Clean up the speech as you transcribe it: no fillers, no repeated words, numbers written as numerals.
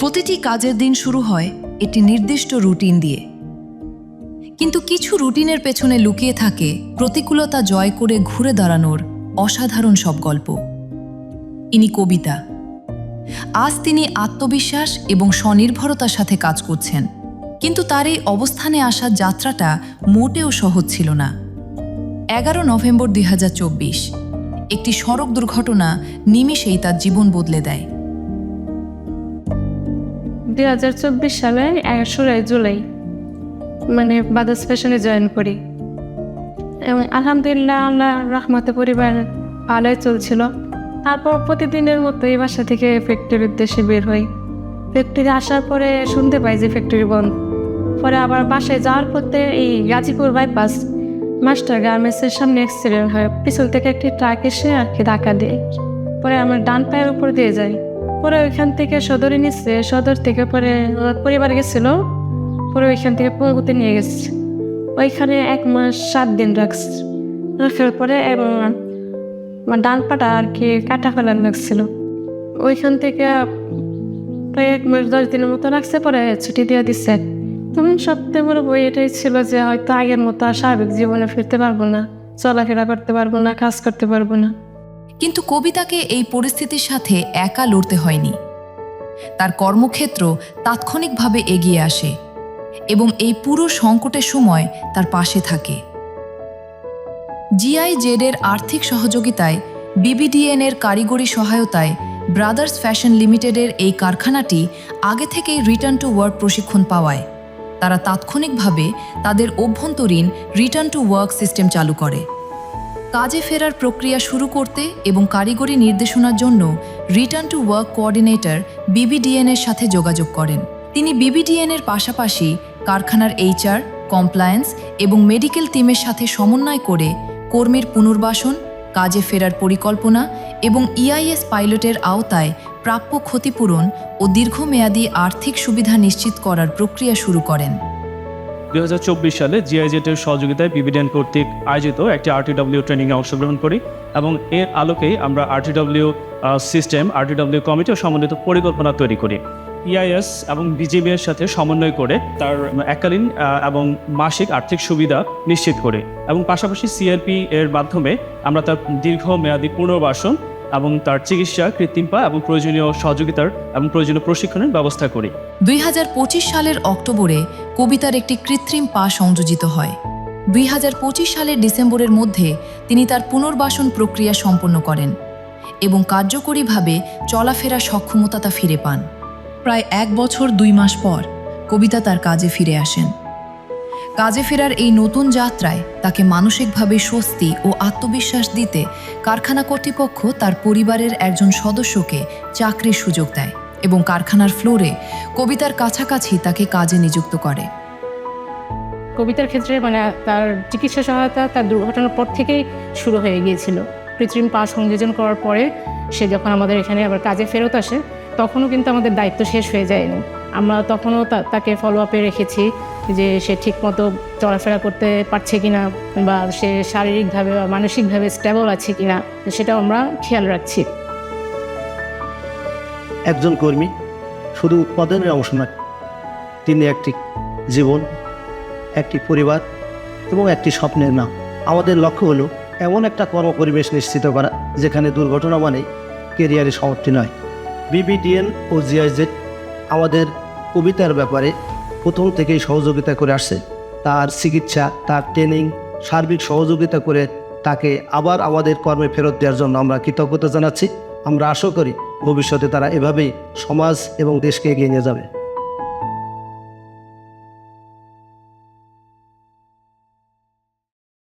প্রতিটি কাজের দিন শুরু হয় একটি নির্দিষ্ট রুটিন দিয়ে, কিন্তু কিছু রুটিনের পেছনে লুকিয়ে থাকে প্রতিকূলতা জয় করে ঘুরে দাঁড়ানোর অসাধারণ সব গল্প। ইনি কবিতা। আজ তিনি আত্মবিশ্বাস এবং স্বনির্ভরতার সাথে কাজ করছেন, কিন্তু তার এই অবস্থানে আসার যাত্রাটা মোটেও সহজ ছিল না। 11 নভেম্বর 2024 একটি সড়ক দুর্ঘটনা নিমিষেই তার জীবন বদলে দেয়। 2024 সালে 16 জুলাই বাদাস ফ্যাশনে জয়েন করি এবং আলহামদুলিল্লাহ আল্লাহ রহমতে পরিবার ভালোই চলছিল। তারপর প্রতিদিনের মতো এই বাসা থেকে ফ্যাক্টরির উদ্দেশ্যে বের হই। ফ্যাক্টরি আসার পরে শুনতে পাই যে ফ্যাক্টরি বন্ধ। পরে আবার বাসায় যাওয়ার পথে এই গাজীপুর বাইপাস মাস্টার গার্মেন্টসের সামনে অ্যাক্সিডেন্ট হয়। পিছন থেকে একটি ট্রাক এসে ধাক্কা দেয়। পরে আমার ডান পায়ের উপর দিয়ে যায়। পরে ওইখান থেকে সদরে নিচ্ছে, সদর থেকে পরে পরিবার গেছিল, পরে ওইখান থেকে পঙ্গুতে নিয়ে গেছে। ওইখানে 1 মাস 7 দিন রাখার পরে আমার ডান পাটা কাটা ফেলার লাগছিল। ওইখান থেকে প্রায় 1 মাস 10 দিনের মতো রাখছে, পরে ছুটি দিয়ে দিচ্ছে। তখন সবথেকে বড় বই এটাই ছিল যে হয়তো আগের মতো স্বাভাবিক জীবনে ফিরতে পারবো না, চলাফেরা করতে পারবো না, কাজ করতে পারবো না। কিন্তু কবিতাকে এই পরিস্থিতির সাথে একা লড়তে হয়নি। তার কর্মক্ষেত্র তাৎক্ষণিকভাবে এগিয়ে আসে এবং এই পুরো সংকটের সময় তার পাশে থাকে। GIZ এর আর্থিক সহযোগিতায়, BBDN এর কারিগরি সহায়তায় ব্রাদার্স ফ্যাশন লিমিটেডের এই কারখানাটি আগে থেকেই রিটার্ন টু ওয়ার্ক প্রশিক্ষণ পাওয়ায় তারা তাৎক্ষণিকভাবে তাদের অভ্যন্তরীণ রিটার্ন টু ওয়ার্ক সিস্টেম চালু করে। কাজে ফেরার প্রক্রিয়া শুরু করতে এবং কারিগরি নির্দেশনার জন্য return to work coordinator BBDN এর সাথে যোগাযোগ করেন। তিনি BBDN এর পাশাপাশি কারখানার HR, কমপ্লায়েন্স এবং মেডিকেল টিমের সাথে সমন্বয় করে কর্মীর পুনর্বাসন, কাজে ফেরার পরিকল্পনা এবং EIS পাইলটের আওতায় প্রাপ্য ক্ষতিপূরণ ও দীর্ঘমেয়াদী আর্থিক সুবিধা নিশ্চিত করার প্রক্রিয়া শুরু করেন। 2024 সালে GIZ এর সহযোগিতায় BBDN কর্তৃক আয়োজিত একটি RTW ট্রেনিংয়ে অংশগ্রহণ করি এবং এর আলোকেই আমরা RTW সিস্টেম, RTW কমিটি ও সমন্বিত পরিকল্পনা তৈরি করি। EIS এবং BGB এর সাথে সমন্বয় করে তার এককালীন এবং মাসিক আর্থিক সুবিধা নিশ্চিত করে এবং পাশাপাশি CLP এর মাধ্যমে আমরা তার দীর্ঘমেয়াদী পুনর্বাসন এবং তার চিকিৎসা, কৃত্রিম পা এবং প্রয়োজনীয় সহযোগিতার এবং প্রয়োজনীয় প্রশিক্ষণের ব্যবস্থা করি। 2025 সালের অক্টোবরে কবিতার একটি কৃত্রিম পা সংযোজিত হয়। 2025 সালের ডিসেম্বরের মধ্যে তিনি তার পুনর্বাসন প্রক্রিয়া সম্পন্ন করেন এবং কার্যকরীভাবে চলাফেরা সক্ষমতা ফিরে পান। প্রায় 1 বছর 2 মাস পর কবিতা তার কাজে ফিরে আসেন। কাজে ফেরার এই নতুন যাত্রায় তাকে মানসিকভাবে স্বস্তি ও আত্মবিশ্বাস দিতে কারখানা কর্তৃপক্ষ তার পরিবারের একজন সদস্যকে চাকরির সুযোগ দেয় এবং কারখানার ফ্লোরে কবিতার কাছাকাছি তাকে কাজে নিযুক্ত করে। কবিতার ক্ষেত্রে তার চিকিৎসা সহায়তা তার দুর্ঘটনার পর থেকেই শুরু হয়ে গিয়েছিল। কৃত্রিম পা সংযোজন করার পরে সে যখন আমাদের এখানে আবার কাজে ফেরত আসে, তখনও কিন্তু আমাদের দায়িত্ব শেষ হয়ে যায়নি। আমরা তখনও তাকে ফলো আপে রেখেছি যে সে ঠিকমতো চলাফেরা করতে পারছে কিনা বা সে শারীরিকভাবে বা মানসিকভাবে স্টেবল আছে কিনা, সেটাও আমরা খেয়াল রাখছি। একজন কর্মী শুধু উৎপাদনের অংশ নয়, তিনি একটি জীবন, একটি পরিবার এবং একটি স্বপ্নের নাম। আমাদের লক্ষ্য হলো এমন একটা কর্মপরিবেশ নিশ্চিত করা যেখানে দুর্ঘটনা মানে কেরিয়ারের সমাপ্তি নয়। BBDN ও GIZ আমাদের কবিতার ব্যাপারে প্রথম থেকেই সহযোগিতা করে আসছে। তার চিকিৎসা, তার ট্রেনিং, সার্বিক সহযোগিতা করে তাকে আবার আমাদের কর্মে ফেরত দেওয়ার জন্য আমরা কৃতজ্ঞতা জানাচ্ছি। আমরা আশা করি ভবিষ্যতে তারা এভাবেই সমাজ এবং দেশকে এগিয়ে নিয়ে যাবে।